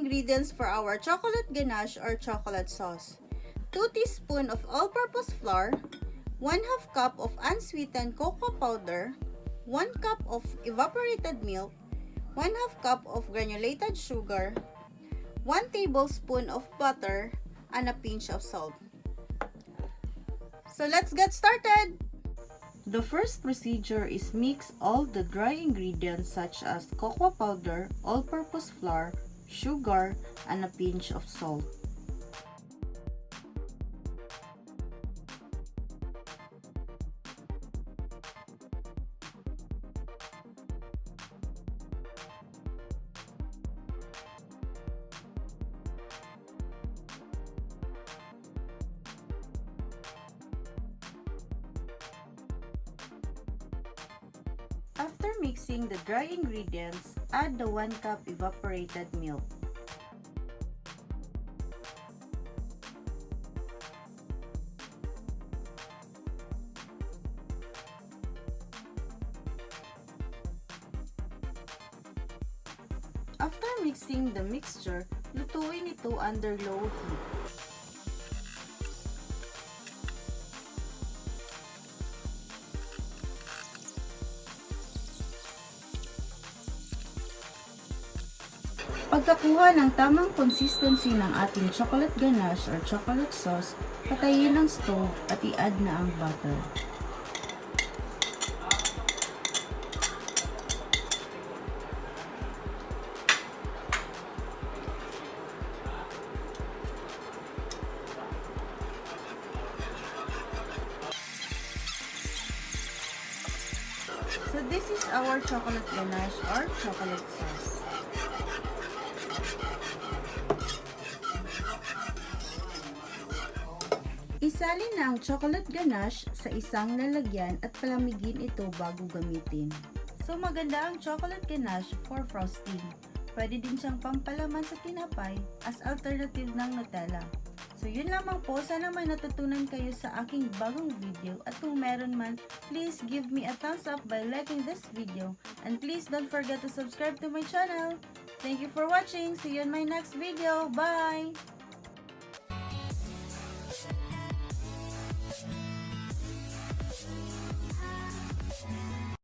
ingredients for our chocolate ganache or chocolate sauce. 2 teaspoons of all-purpose flour, 1/2 cup of unsweetened cocoa powder, 1 cup of evaporated milk, 1/2 cup of granulated sugar, 1 tablespoon of butter, and a pinch of salt. So let's get started! The first procedure is mix all the dry ingredients such as cocoa powder, all-purpose flour, sugar, and a pinch of salt. After mixing the dry ingredients, add the 1 cup evaporated milk. After mixing the mixture, lutuin ito under low heat. Pagkakuha ng tamang consistency ng ating chocolate ganache or chocolate sauce, patayin ang stove at i-add na ang butter. So this is our chocolate ganache or chocolate sauce. Isalin na ang chocolate ganache sa isang lalagyan at palamigin ito bago gamitin. So maganda ang chocolate ganache for frosting. Pwede din siyang pampalaman sa tinapay as alternative ng Nutella. So yun lamang po, sana may natutunan kayo sa aking bagong video at kung meron man, please give me a thumbs up by liking this video and please don't forget to subscribe to my channel. Thank you for watching. See you in my next video. Bye!